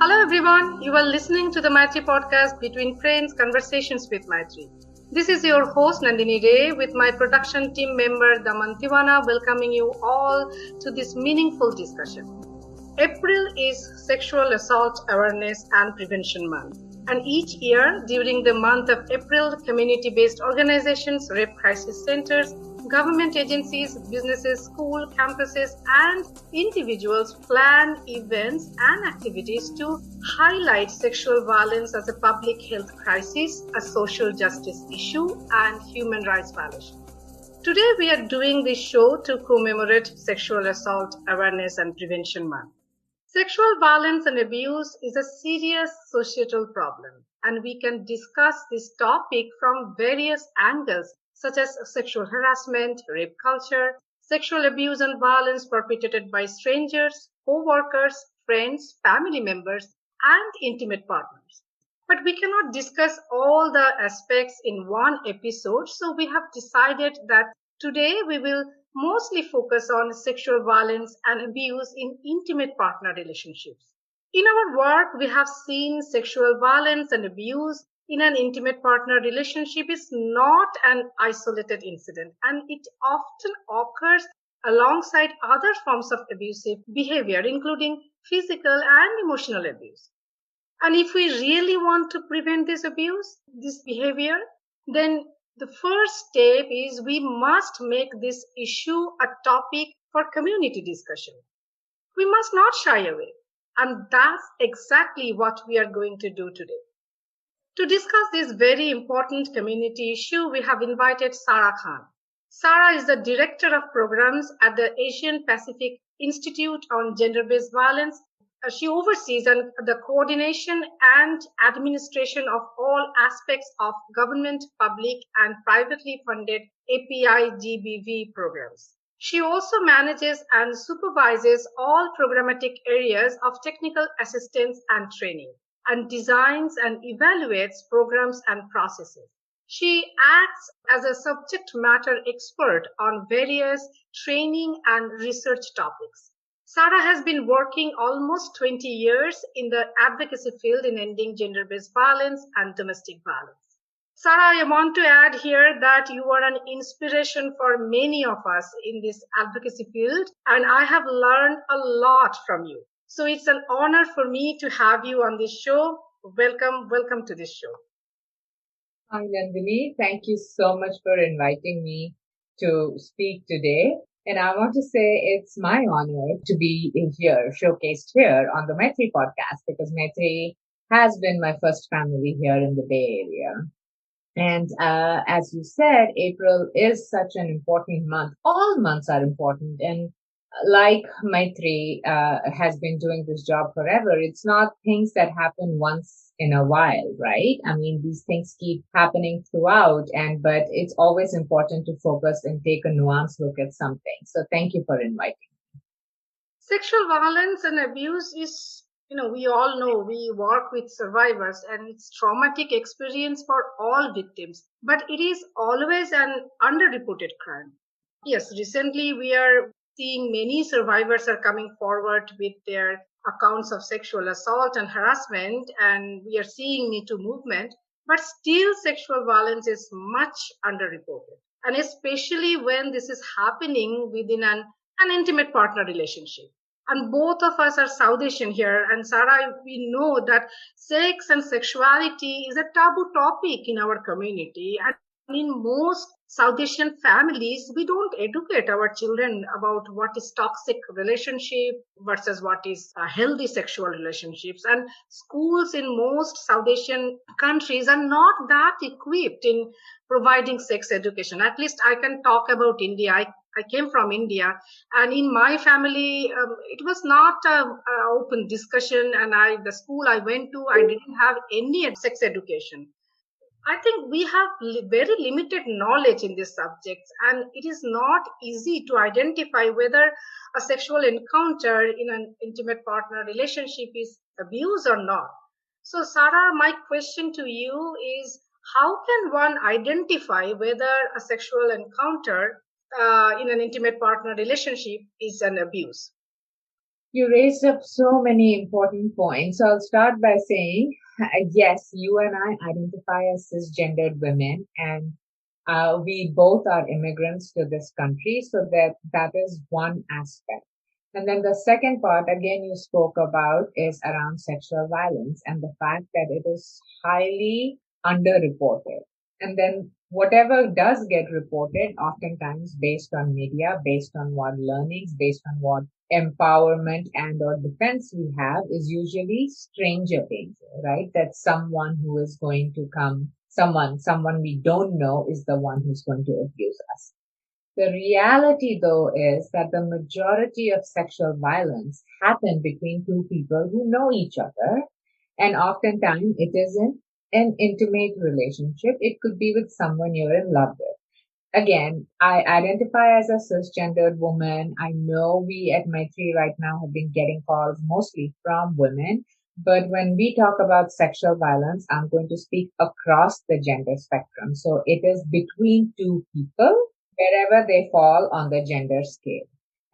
Hello everyone, you are listening to the Maitri podcast Between Friends Conversations with Maitri. This is your host Nandini Ray with my production team member Daman Tiwana welcoming you all to this meaningful discussion. April is Sexual Assault Awareness and Prevention Month. And each year during the month of April, community-based organizations, rape crisis centers, government agencies, businesses, school, campuses, and individuals plan events and activities to highlight sexual violence as a public health crisis, a social justice issue, and human rights violation. Today we are doing this show to commemorate Sexual Assault Awareness and Prevention Month. Sexual violence and abuse is a serious societal problem, and we can discuss this topic from various angles such as sexual harassment, rape culture, sexual abuse and violence perpetrated by strangers, co-workers, friends, family members, and intimate partners. But we cannot discuss all the aspects in one episode, so we have decided that today we will mostly focus on sexual violence and abuse in intimate partner relationships. In our work, we have seen sexual violence and abuse in an intimate partner relationship is not an isolated incident, and it often occurs alongside other forms of abusive behavior, including physical and emotional abuse. And if we really want to prevent this abuse, this behavior, then the first step is we must make this issue a topic for community discussion. We must not shy away. And that's exactly what we are going to do today. To discuss this very important community issue, we have invited Sarah Khan. Sarah is the Director of Programs at the Asian Pacific Institute on Gender-Based Violence. She oversees the coordination and administration of all aspects of government, public, and privately funded API-GBV programs. She also manages and supervises all programmatic areas of technical assistance and training, and designs and evaluates programs and processes. She acts as a subject matter expert on various training and research topics. Sarah has been working almost 20 years in the advocacy field in ending gender-based violence and domestic violence. Sarah, I want to add here that you are an inspiration for many of us in this advocacy field, and I have learned a lot from you. So it's an honor for me to have you on this show. Welcome to this show. Hi, Nandini. Thank you so much for inviting me to speak today. And I want to say it's my honor to be here, showcased here on the Maitri podcast, because Maitri has been my first family here in the Bay Area. And as you said, April is such an important month. All months are important. And like Maitri has been doing this job forever, it's not things that happen once in a while, right? I mean, these things keep happening throughout, but it's always important to focus and take a nuanced look at something. So thank you for inviting me. Sexual violence and abuse is, we all know we work with survivors and it's traumatic experience for all victims, but it is always an underreported crime. Yes, recently we are seeing many survivors are coming forward with their accounts of sexual assault and harassment, and we are seeing Me Too movement, but still sexual violence is much underreported. And especially when this is happening within an intimate partner relationship. And both of us are South Asian here. And Sarah, we know that sex and sexuality is a taboo topic in our community. And in most South Asian families, we don't educate our children about what is toxic relationship versus what is healthy sexual relationships. And schools in most South Asian countries are not that equipped in providing sex education. At least I can talk about India. I came from India, and in my family, it was not an open discussion. And the school I went to, I didn't have any sex education. I think we have very limited knowledge in these subjects, and it is not easy to identify whether a sexual encounter in an intimate partner relationship is abuse or not. So, Sarah, my question to you is, how can one identify whether a sexual encounter in an intimate partner relationship is an abuse? You raised up so many important points. So I'll start by saying, yes, you and I identify as cisgendered women, and we both are immigrants to this country. So that is one aspect. And then the second part, again, you spoke about is around sexual violence and the fact that it is highly underreported. And then whatever does get reported, oftentimes based on media, based on what learnings, based on what empowerment and or defense we have, is usually stranger danger, right? That someone who is going to come, someone we don't know is the one who's going to abuse us. The reality, though, is that the majority of sexual violence happen between two people who know each other, and oftentimes it isn't an intimate relationship. It could be with someone you're in love with. Again, I identify as a cisgendered woman. I know we at Maitri right now have been getting calls mostly from women. But when we talk about sexual violence, I'm going to speak across the gender spectrum. So it is between two people, wherever they fall on the gender scale.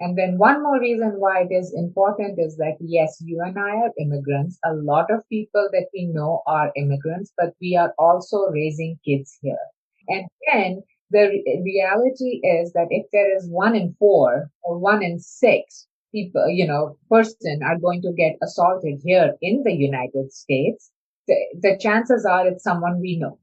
And then one more reason why it is important is that yes, you and I are immigrants. A lot of people that we know are immigrants, but we are also raising kids here. And then the reality is that if there is 1 in 4 or 1 in 6 people, person are going to get assaulted here in the United States, the chances are it's someone we know.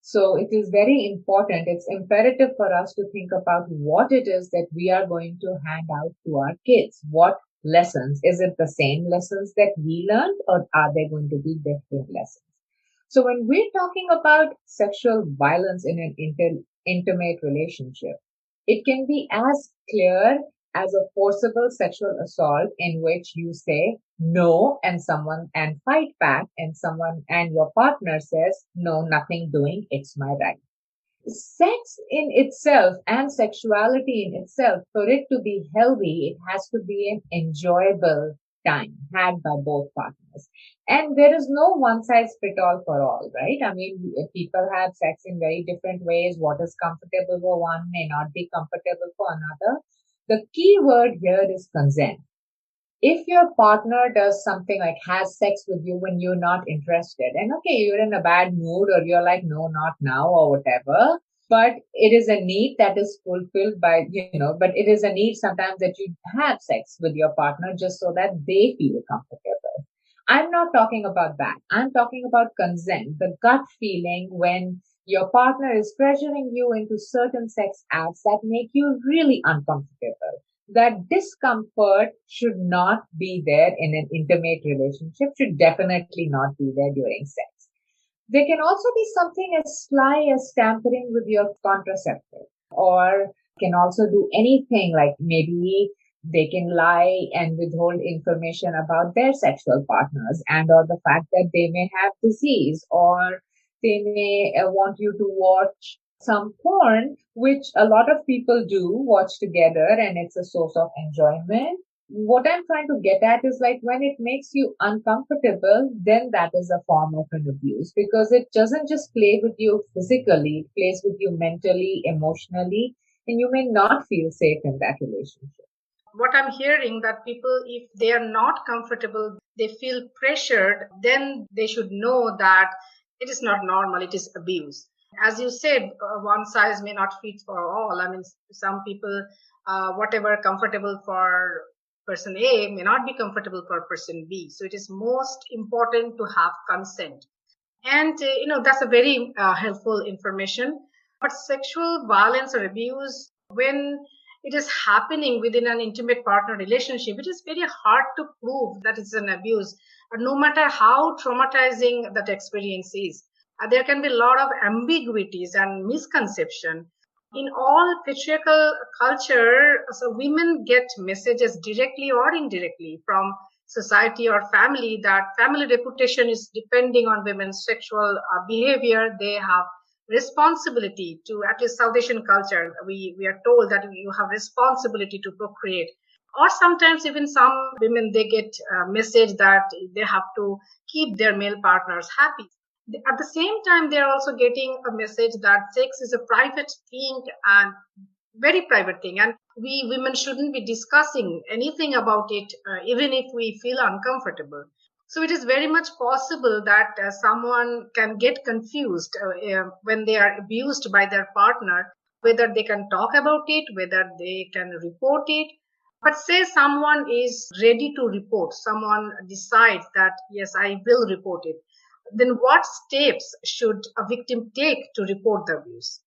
So it is very important. It's imperative for us to think about what it is that we are going to hand out to our kids. What lessons? Is it the same lessons that we learned, or are they going to be different lessons? So when we're talking about sexual violence in an intimate relationship, it can be as clear as a forcible sexual assault in which you say no and fight back, and your partner says no, nothing doing, it's my right. Sex in itself and sexuality in itself, for it to be healthy, it has to be an enjoyable time had by both partners. And there is no one size fit all for all, right? I mean, people have sex in very different ways. What is comfortable for one may not be comfortable for another. The key word here is consent. If your partner does something like has sex with you when you're not interested, and okay, you're in a bad mood or you're like, no, not now or whatever, but it is a need that is fulfilled but it is a need sometimes that you have sex with your partner just so that they feel comfortable. I'm not talking about that. I'm talking about consent, the gut feeling when your partner is pressuring you into certain sex acts that make you really uncomfortable. That discomfort should not be there in an intimate relationship, should definitely not be there during sex. There can also be something as sly as tampering with your contraceptive, or can also do anything like maybe they can lie and withhold information about their sexual partners and or the fact that they may have disease, or they may want you to watch some porn, which a lot of people do watch together and it's a source of enjoyment. What I'm trying to get at is like when it makes you uncomfortable, then that is a form of an abuse because it doesn't just play with you physically, it plays with you mentally, emotionally, and you may not feel safe in that relationship. What I'm hearing that people, if they are not comfortable, they feel pressured, then they should know that it is not normal, it is abuse. As you said, one size may not fit for all. I mean, some people, whatever comfortable for person A may not be comfortable for person B. So it is most important to have consent. And, that's a very helpful information. But sexual violence or abuse, when it is happening within an intimate partner relationship, it is very hard to prove that it's an abuse, no matter how traumatizing that experience is. There can be a lot of ambiguities and misconception. In all patriarchal culture, so women get messages directly or indirectly from society or family that family reputation is depending on women's sexual behavior. They have responsibility to, at least South Asian culture, we are told that you have responsibility to procreate. Or sometimes even some women, they get a message that they have to keep their male partners happy. At the same time, they're also getting a message that sex is a private thing and very private thing, and we women shouldn't be discussing anything about it, even if we feel uncomfortable. So it is very much possible that someone can get confused when they are abused by their partner, whether they can talk about it, whether they can report it. But say someone is ready to report, someone decides that, yes, I will report it. Then what steps should a victim take to report the abuse?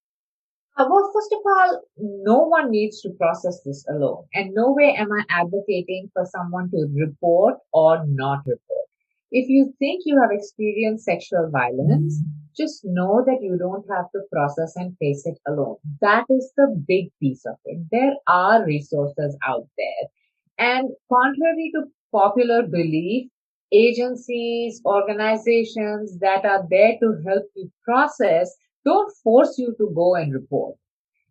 Well, first of all, no one needs to process this alone. And no way am I advocating for someone to report or not report. If you think you have experienced sexual violence, just know that you don't have to process and face it alone. That is the big piece of it. There are resources out there. And contrary to popular belief, agencies, organizations that are there to help you process don't force you to go and report.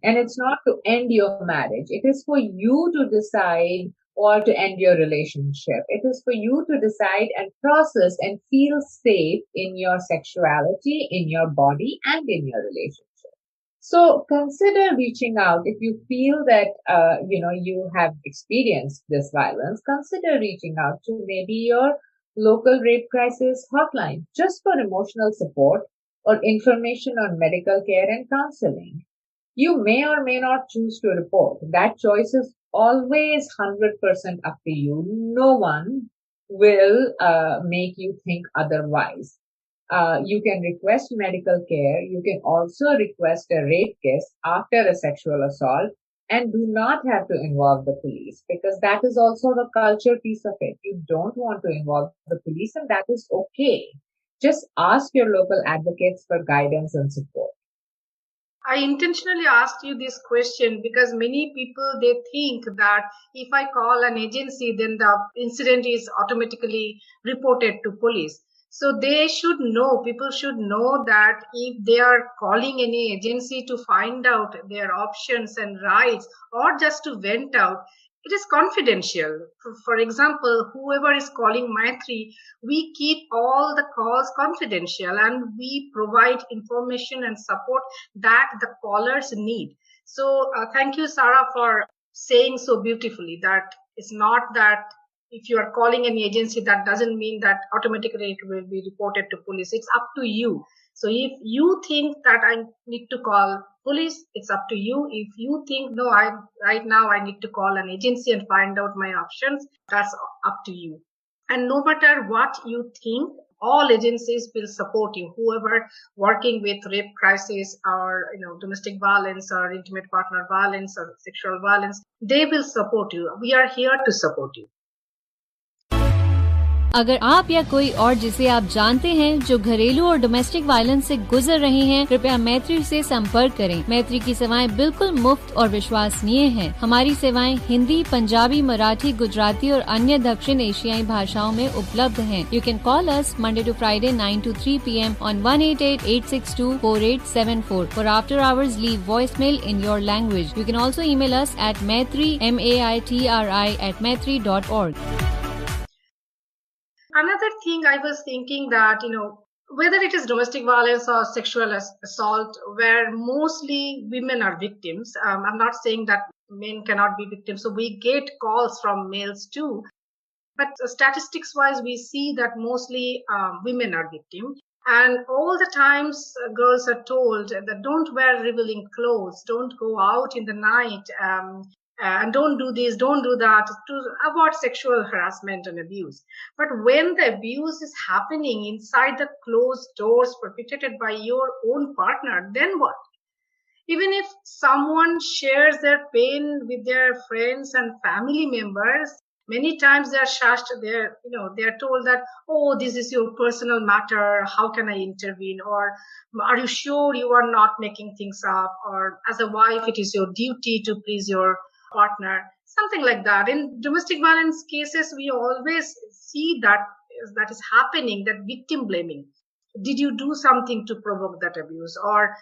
And it's not to end your marriage. It is for you to decide or to end your relationship. It is for you to decide and process and feel safe in your sexuality, in your body, and in your relationship. So consider reaching out if you feel that you have experienced this violence. Consider reaching out to maybe your local rape crisis hotline just for emotional support or information on medical care and counseling. You may or may not choose to report. That choice is always 100% up to you. No one will make you think otherwise. You can request medical care. You can also request a rape case after a sexual assault and do not have to involve the police, because that is also the culture piece of it. You don't want to involve the police, and that is okay. Just ask your local advocates for guidance and support. I intentionally asked you this question because many people, they think that if I call an agency, then the incident is automatically reported to police. So they should know, people should know that if they are calling any agency to find out their options and rights, or just to vent out, it is confidential. For example, whoever is calling Maitri, we keep all the calls confidential and we provide information and support that the callers need. So thank you, Sarah, for saying so beautifully that it's not that if you are calling any agency, that doesn't mean that automatically it will be reported to police. It's up to you. So if you think that I need to call police, it's up to you. If you think, no, right now I need to call an agency and find out my options, that's up to you. And no matter what you think, all agencies will support you. Whoever working with rape crisis or domestic violence or intimate partner violence or sexual violence, they will support you. We are here to support you. अगर आप या कोई और जिसे आप जानते हैं जो घरेलू और डोमेस्टिक वायलेंस से गुजर रहे हैं, कृपया मैत्री से संपर्क करें। मैत्री की सेवाएं बिल्कुल मुफ्त और विश्वसनीय हैं। हमारी सेवाएं हिंदी, पंजाबी, मराठी, गुजराती और अन्य दक्षिण एशियाई भाषाओं में उपलब्ध हैं। You can call us Monday to Friday 9 to 3 p.m. on 188-862-4874. For after hours, leave voicemail in your language. You can also email us at maitri@maitri.org. Another thing I was thinking that, whether it is domestic violence or sexual assault, where mostly women are victims. I'm not saying that men cannot be victims. So we get calls from males too. But statistics wise, we see that mostly women are victims. And all the times girls are told that don't wear revealing clothes, don't go out in the night, and don't do this, don't do that, to avoid sexual harassment and abuse. But when the abuse is happening inside the closed doors perpetrated by your own partner, then what? Even if someone shares their pain with their friends and family members, many times they are shushed. They are told that, oh, this is your personal matter. How can I intervene? Or are you sure you are not making things up? Or as a wife, it is your duty to please your partner. Something like that. In domestic violence cases, we always see that is happening, that victim blaming. Did you do something to provoke that abuse? Or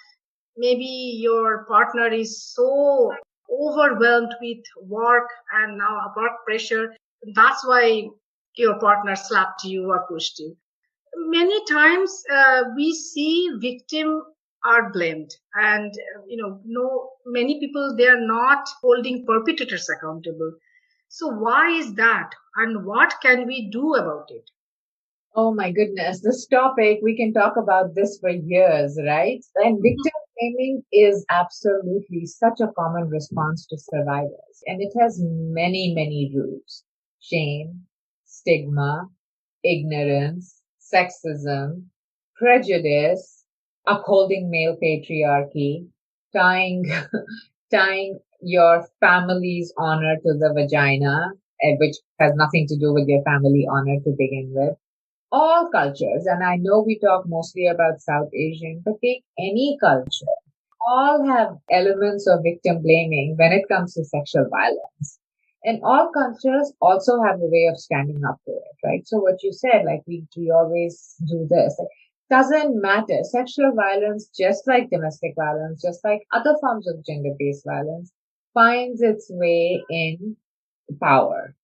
maybe your partner is so overwhelmed with work and now work pressure. That's why your partner slapped you or pushed you. Many times we see victim are blamed, and many people, they are not holding perpetrators accountable. So why is that, and what can we do about it? Oh my goodness, this topic, we can talk about this for years, right? And victim blaming is absolutely such a common response to survivors. And it has many, many roots: shame, stigma, ignorance, sexism, prejudice, upholding male patriarchy, tying, tying your family's honor to the vagina, which has nothing to do with your family honor to begin with. All cultures, and I know we talk mostly about South Asian, but take any culture, all have elements of victim blaming when it comes to sexual violence. And all cultures also have a way of standing up to it, right? So what you said, like we always do this, like, doesn't matter. Sexual violence, just like domestic violence, just like other forms of gender-based violence, finds its way in power.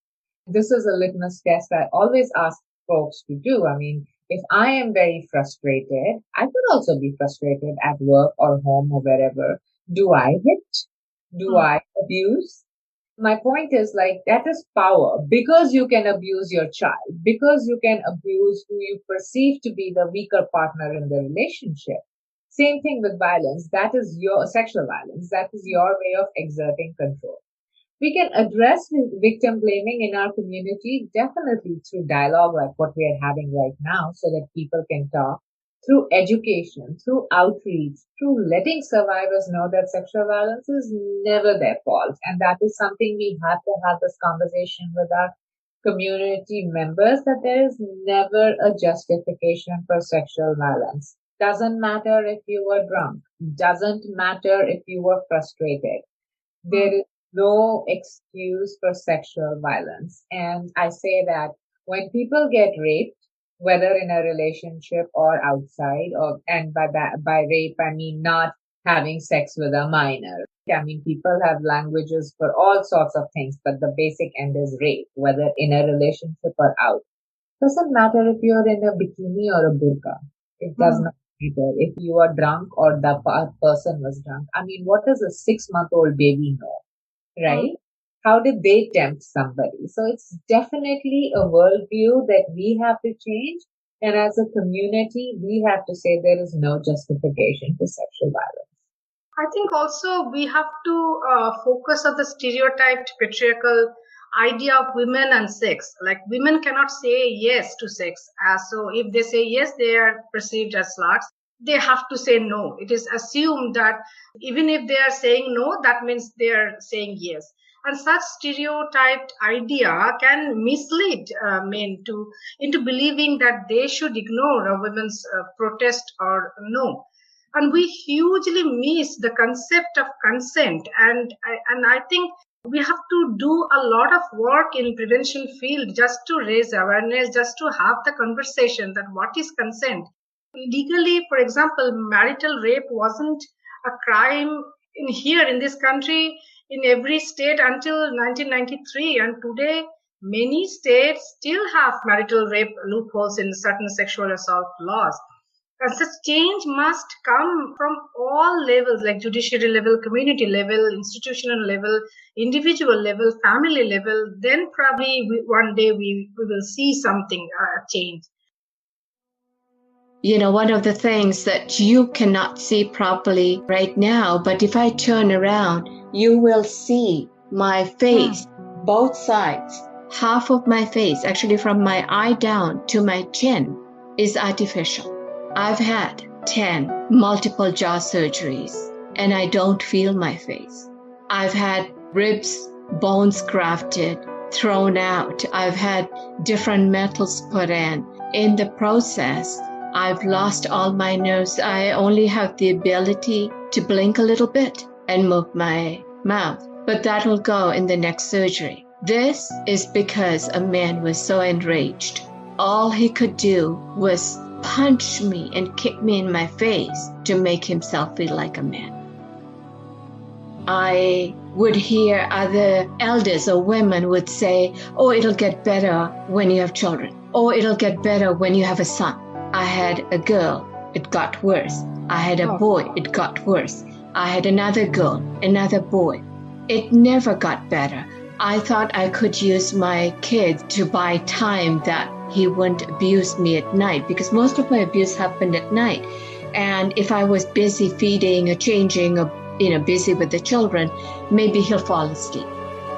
This is a litmus test I always ask folks to do. I mean, if I am very frustrated, I could also be frustrated at work or home or wherever. Do I hit? Do I abuse? My point is, like, that is power, because you can abuse your child, because you can abuse who you perceive to be the weaker partner in the relationship. Same thing with violence. That is your sexual violence. That is your way of exerting control. We can address victim blaming in our community definitely through dialogue like what we are having right now, so that people can talk, through education, through outreach, through letting survivors know that sexual violence is never their fault. And that is something we have to have this conversation with our community members, that there is never a justification for sexual violence. Doesn't matter if you were drunk. Doesn't matter if you were frustrated. There is no excuse for sexual violence. And I say that when people get raped, whether in a relationship or outside, and by rape, I mean not having sex with a minor. I mean, people have languages for all sorts of things, but the basic end is rape, whether in a relationship or out. Doesn't matter if you're in a bikini or a burqa. It does not matter if you are drunk or the person was drunk. I mean, what does a 6-month-old baby know? Right? How did they tempt somebody? So it's definitely a worldview that we have to change. And as a community, we have to say there is no justification for sexual violence. I think also we have to focus on the stereotyped patriarchal idea of women and sex. Like, women cannot say yes to sex. So if they say yes, they are perceived as sluts. They have to say no. It is assumed that even if they are saying no, that means they are saying yes. And such stereotyped idea can mislead men into believing that they should ignore a woman's protest or no. And we hugely miss the concept of consent. And I think we have to do a lot of work in prevention field just to raise awareness, just to have the conversation that what is consent. Legally, for example, marital rape wasn't a crime in this country, in every state until 1993. And today, many states still have marital rape loopholes in certain sexual assault laws. And such change must come from all levels, like judiciary level, community level, institutional level, individual level, family level. Then probably one day we will see something change. You know, one of the things that you cannot see properly right now, but if I turn around, you will see my face, both sides. Half of my face, actually from my eye down to my chin, is artificial. I've had 10 multiple jaw surgeries, and I don't feel my face. I've had ribs, bones grafted, thrown out. I've had different metals put in. In the process, I've lost all my nerves. I only have the ability to blink a little bit and move my mouth, but that will go in the next surgery. This is because a man was so enraged. All he could do was punch me and kick me in my face to make himself feel like a man. I would hear other elders or women would say, oh, it'll get better when you have children. Or it'll get better when you have a son. I had a girl it got worse. I had a Oh. boy, it got worse. I had another girl, another boy. It never got better. I thought I could use my kid to buy time that he wouldn't abuse me at night, because most of my abuse happened at night. And if I was busy feeding or changing or busy with the children, maybe he'll fall asleep.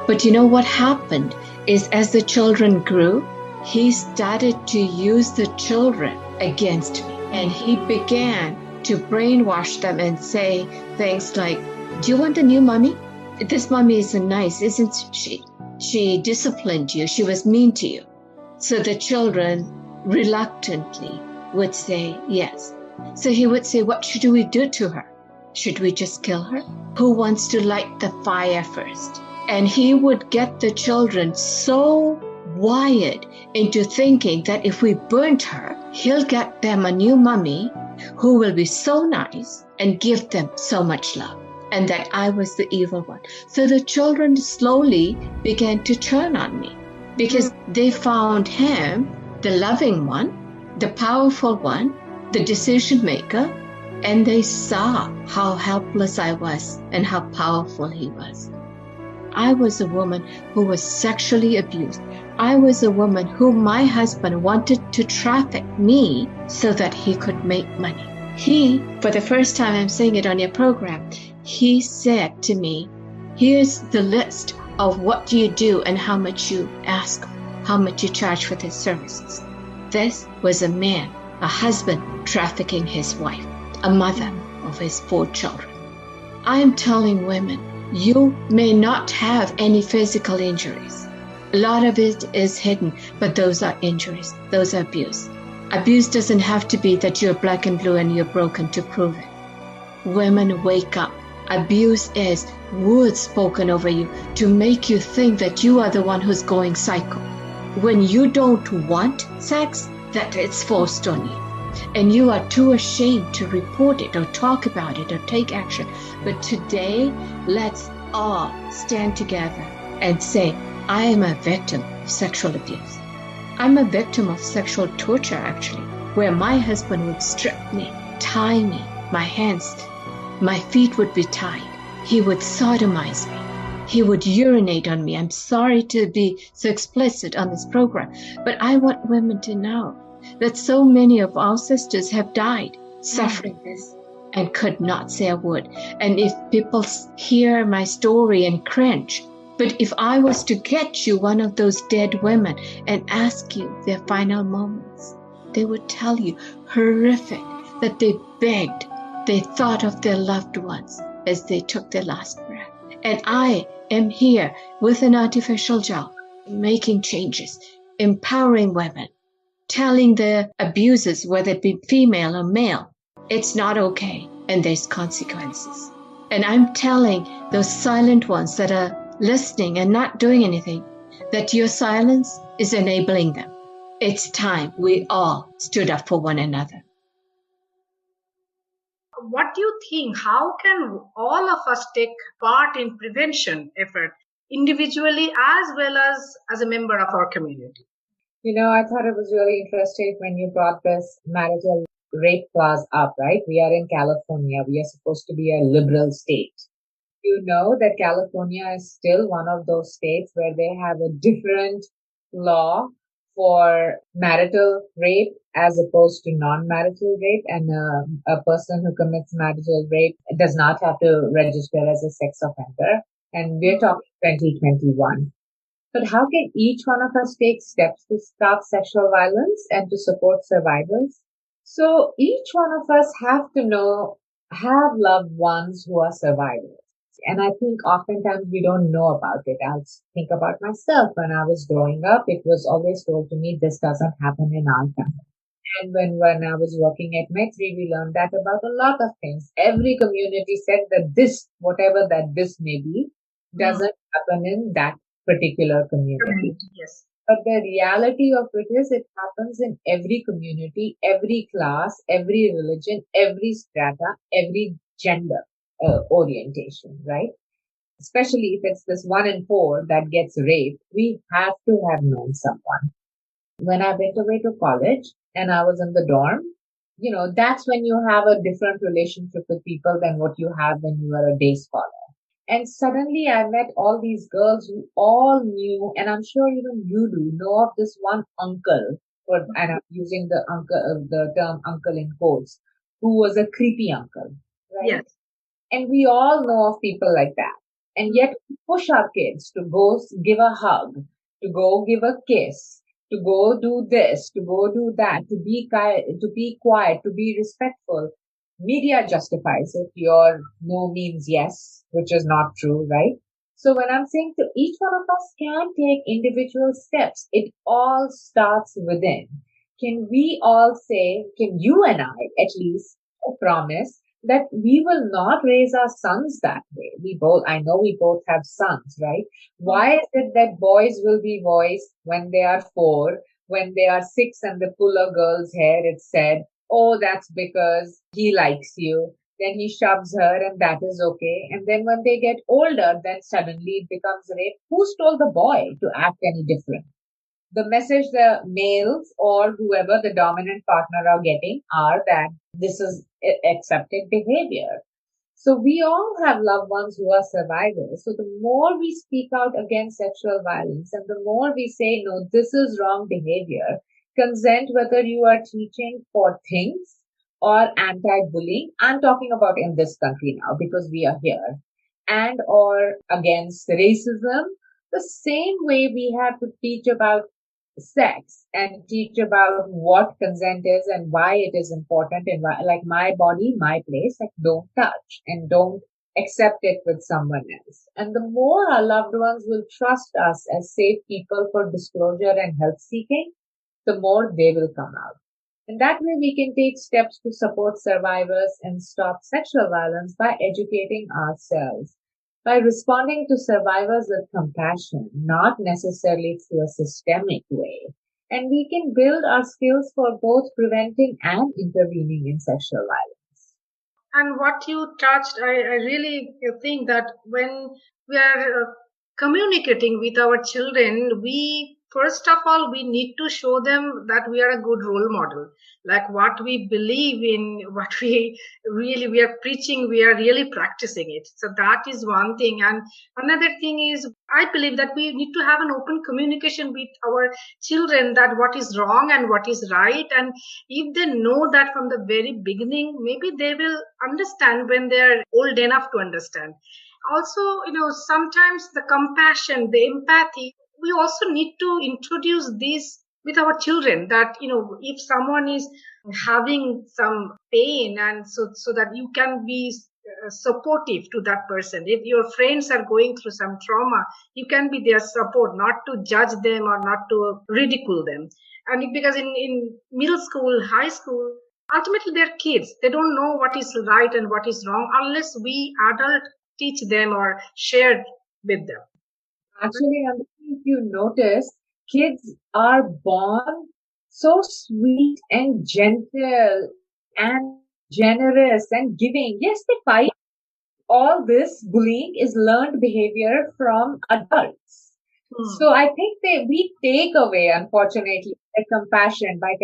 But you know what happened is, as the children grew, he started to use the children against me. And he began to brainwash them and say things like, do you want a new mommy? This mommy isn't nice, isn't she? She disciplined you. She was mean to you. So the children reluctantly would say yes. So he would say, what should we do to her? Should we just kill her? Who wants to light the fire first? And he would get the children so wired into thinking that if we burnt her, he'll get them a new mommy who will be so nice and give them so much love, and that I was the evil one. So the children slowly began to turn on me because they found him the loving one, the powerful one, the decision maker, and they saw how helpless I was and how powerful he was. I was a woman who was sexually abused. I was a woman who my husband wanted to traffic me so that he could make money. He, for the first time, I'm saying it on your program, he said to me, here's the list of what you do and how much you ask, how much you charge for his services. This was a man, a husband trafficking his wife, a mother of his 4 children. I am telling women, you may not have any physical injuries. A lot of it is hidden, but those are injuries. Those are abuse. Abuse doesn't have to be that you're black and blue and you're broken to prove it. Women, wake up. Abuse is words spoken over you to make you think that you are the one who's going psycho. When you don't want sex, that it's forced on you. And you are too ashamed to report it or talk about it or take action. But today, let's all stand together and say, I am a victim of sexual abuse. I'm a victim of sexual torture, actually, where my husband would strip me, tie me, my hands, my feet would be tied. He would sodomize me. He would urinate on me. I'm sorry to be so explicit on this program, but I want women to know that so many of our sisters have died suffering this and could not say a word. And if people hear my story and cringe, but if I was to get you one of those dead women and ask you their final moments, they would tell you horrific that they begged, they thought of their loved ones as they took their last breath. And I am here with an artificial jaw, making changes, empowering women, telling the abusers, whether it be female or male, it's not okay and there's consequences. And I'm telling those silent ones that are listening and not doing anything, that your silence is enabling them. It's time we all stood up for one another. What do you think? How can all of us take part in prevention effort individually as well as a member of our community? I thought it was really interesting when you brought this marital rape clause up, right? We are in California. We are supposed to be a liberal state. You know that California is still one of those states where they have a different law for marital rape as opposed to non-marital rape. And a person who commits marital rape does not have to register as a sex offender. And we're talking 2021. But how can each one of us take steps to stop sexual violence and to support survivors? So each one of us have loved ones who are survivors. And I think oftentimes we don't know about it. I'll think about myself. When I was growing up, it was always told to me, this doesn't happen in our family. And when I was working at Metri, we learned that about a lot of things. Every community said that this, whatever that this may be, doesn't happen in that particular community. Yes. But the reality of it is it happens in every community, every class, every religion, every strata, every gender orientation, right? Especially if it's this 1 in 4 that gets raped, we have to have known someone. When I went away to college and I was in the dorm, that's when you have a different relationship with people than what you have when you are a day scholar. And suddenly I met all these girls who all knew, and I'm sure even you do know of this one uncle, and I'm using the term uncle in quotes, who was a creepy uncle, right? Yes. And we all know of people like that. And yet we push our kids to go give a hug, to go give a kiss, to go do this, to go do that, to be quiet, to be respectful. Media justifies it. Your no means yes, which is not true, right? So when I'm saying to each one of us can take individual steps, it all starts within. Can we all say, can you and I at least promise that we will not raise our sons that way? I know we both have sons, right? Why is it that boys will be boys when they are 4, when they are 6 and they pull a girl's hair, it's said, oh, that's because he likes you. Then he shoves her and that is okay. And then when they get older, then suddenly it becomes rape. Who's told the boy to act any different? The message the males or whoever the dominant partner are getting are that this is accepted behavior. So we all have loved ones who are survivors. So the more we speak out against sexual violence and the more we say, no, this is wrong behavior, consent, whether you are teaching for things or anti-bullying, I'm talking about in this country now because we are here, and or against racism, the same way we have to teach about sex and teach about what consent is and why it is important and why, like my body, my place, like don't touch and don't accept it with someone else. And the more our loved ones will trust us as safe people for disclosure and help seeking, the more they will come out. And that way we can take steps to support survivors and stop sexual violence by educating ourselves, by responding to survivors with compassion, not necessarily through a systemic way. And we can build our skills for both preventing and intervening in sexual violence. And what you touched, I really think that when we are communicating with our children, we first of all we need to show them that we are a good role model, like what we believe in, what we are preaching, we are really practicing it. So that is one thing. And another thing is, I believe that we need to have an open communication with our children, that what is wrong and what is right. And if they know that from the very beginning, maybe they will understand when they are old enough to understand. Also, sometimes the compassion, the empathy, we also need to introduce this with our children, that if someone is having some pain, and so that you can be supportive to that person. If your friends are going through some trauma, you can be their support, not to judge them or not to ridicule them. And because in middle school, high school, ultimately they're kids, they don't know what is right and what is wrong unless we adult teach them or share with them. Actually, if you notice, kids are born so sweet and gentle and generous and giving. Yes, they fight. All this bullying is learned behavior from adults. So I think we take away, unfortunately, their compassion by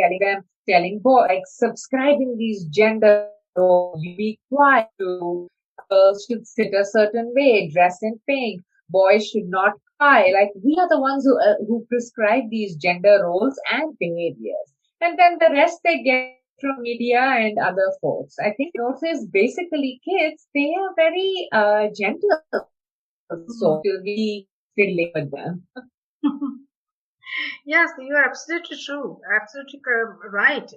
telling boys, like subscribing these gender roles, you be quiet, to girls should sit a certain way, dress in pink, boys should not cry. Like we are the ones who prescribe these gender roles and behaviors, and then the rest they get from media and other folks. I think notice basically kids, they are very gentle, so to be fiddling with them. Yes, you are absolutely true. Absolutely right.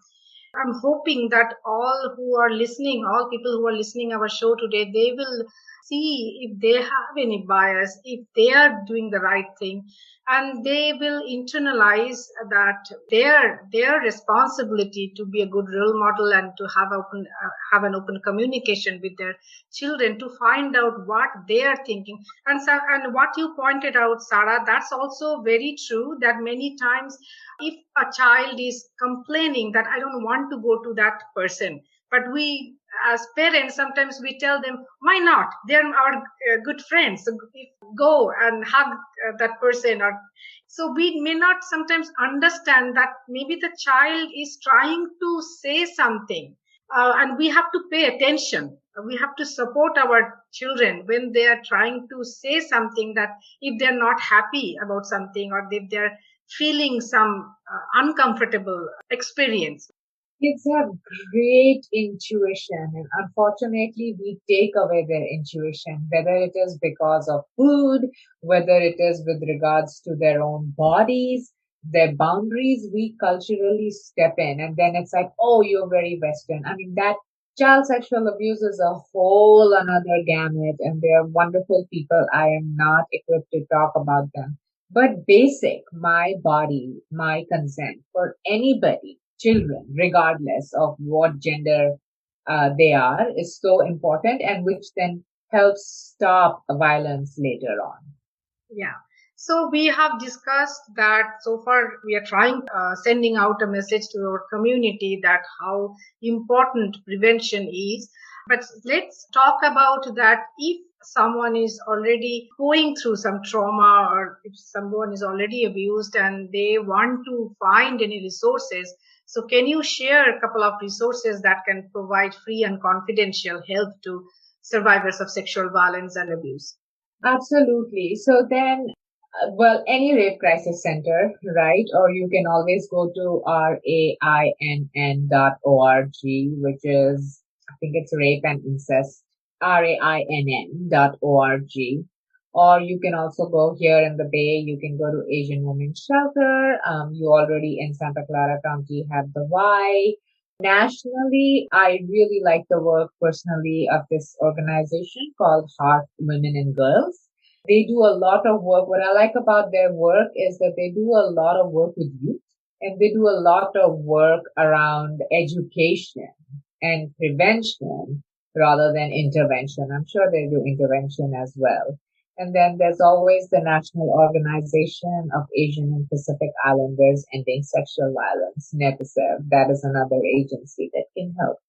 I'm hoping that all who are listening, all people who are listening our show today, they will see if they have any bias, if they are doing the right thing, and they will internalize that their responsibility to be a good role model and to have an open communication with their children, to find out what they are thinking. And what you pointed out, Sarah, that's also very true, that many times if a child is complaining that I don't want to go to that person, But we, as parents, sometimes we tell them, why not? They're our good friends. So go and hug that person. Or so we may not sometimes understand that maybe the child is trying to say something, and we have to pay attention. We have to support our children when they are trying to say something, that if they're not happy about something, or if they're feeling some uncomfortable experience. Kids have great intuition, and unfortunately, we take away their intuition, whether it is because of food, whether it is with regards to their own bodies, their boundaries. We culturally step in, and then it's like, oh, you're very Western. I mean, that child sexual abuse is a whole another gamut, and they're wonderful people. I am not equipped to talk about them. But basic, my body, my consent for anybody, children, regardless of what gender they are, is so important, and which then helps stop violence later on. Yeah. So we have discussed that so far we are trying sending out a message to our community that how important prevention is. But let's talk about that if someone is already going through some trauma, or if someone is already abused and they want to find any resources. So can you share a couple of resources that can provide free and confidential help to survivors of sexual violence and abuse? Absolutely. So then, well, any rape crisis center, right? Or you can always go to rainn.org, which is, I think it's rape and incest, rainn.org. Or you can also go here in the Bay, you can go to Asian Women's Shelter. You already in Santa Clara County have the Y. Nationally, I really like the work personally of this organization called Heart Women and Girls. They do a lot of work. What I like about their work is that they do a lot of work with youth, and they do a lot of work around education and prevention rather than intervention. I'm sure they do intervention as well. And then there's always the National Organization of Asian and Pacific Islanders Ending Sexual Violence, NEPASEV. That is another agency that can help.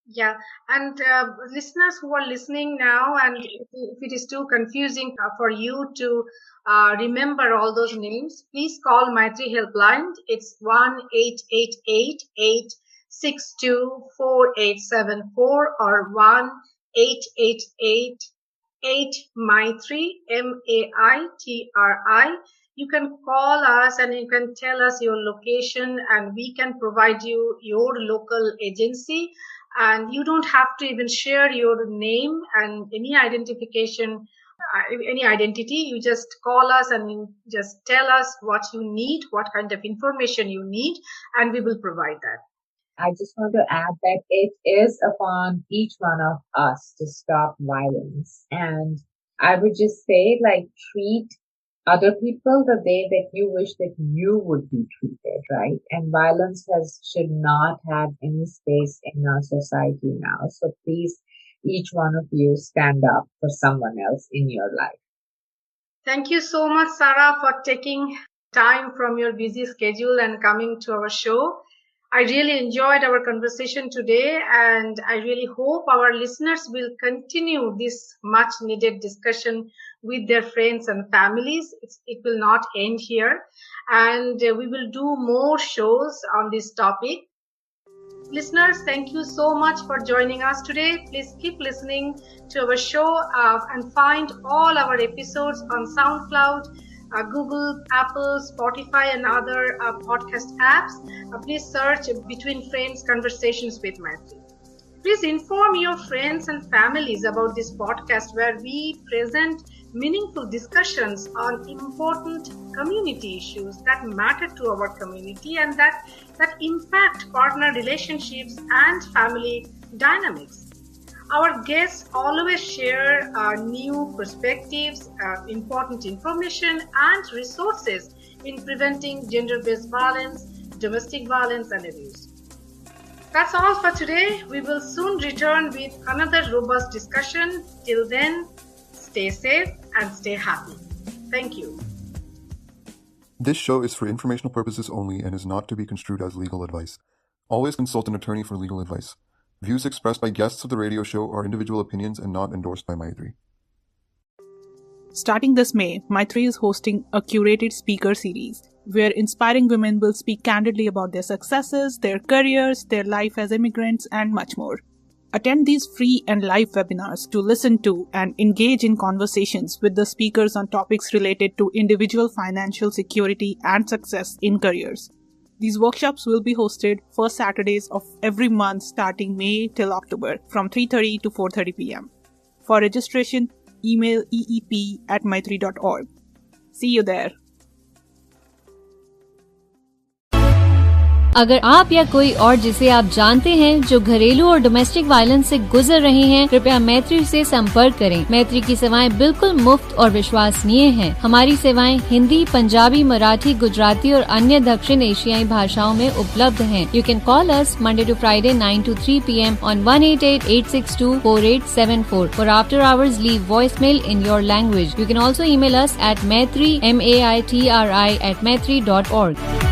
Yeah, and listeners who are listening now, and if it is too confusing for you to remember all those names, please call Maitri Helpline. It's 1-888-862-4874 or 1-888-8-Maitri, MAITRI. You can call us and you can tell us your location, and we can provide you your local agency. And you don't have to even share your name and any identification, any identity. You just call us and you just tell us what you need, what kind of information you need, and we will provide that. I just want to add that it is upon each one of us to stop violence. And I would just say, like, treat other people the way that you wish that you would be treated, right? And violence should not have any space in our society now. So please, each one of you stand up for someone else in your life. Thank you so much, Sarah, for taking time from your busy schedule and coming to our show. I really enjoyed our conversation today, and I really hope our listeners will continue this much needed discussion with their friends and families. It will not end here, and we will do more shows on this topic. Listeners, thank you so much for joining us today. Please keep listening to our show and find all our episodes on SoundCloud, Google, Apple, Spotify, and other podcast apps. Please search Between Friends Conversations with Maitri. Please inform your friends and families about this podcast, where we present meaningful discussions on important community issues that matter to our community and that impact partner relationships and family dynamics. Our guests always share new perspectives, important information, and resources in preventing gender-based violence, domestic violence, and abuse. That's all for today. We will soon return with another robust discussion. Till then, stay safe and stay happy. Thank you. This show is for informational purposes only and is not to be construed as legal advice. Always consult an attorney for legal advice. Views expressed by guests of the radio show are individual opinions and not endorsed by Maitri. Starting this May, Maitri is hosting a curated speaker series where inspiring women will speak candidly about their successes, their careers, their life as immigrants, and much more. Attend these free and live webinars to listen to and engage in conversations with the speakers on topics related to individual financial security and success in careers. These workshops will be hosted first Saturdays of every month starting May till October from 3:30 to 4:30 p.m. For registration, email eep@maitri.org. See you there. अगर आप या कोई और जिसे आप जानते हैं जो घरेलू और डोमेस्टिक वायलेंस से गुजर रहे हैं, कृपया मैत्री से संपर्क करें। मैत्री की सेवाएं बिल्कुल मुफ्त और विश्वसनीय हैं। हमारी सेवाएं हिंदी, पंजाबी, मराठी, गुजराती और अन्य दक्षिण एशियाई भाषाओं में उपलब्ध हैं। You can call us Monday to Friday 9 to 3 p.m. on 188-862-4874. For after hours, leave voicemail in your language. You can also email us at maitri@maitri.org.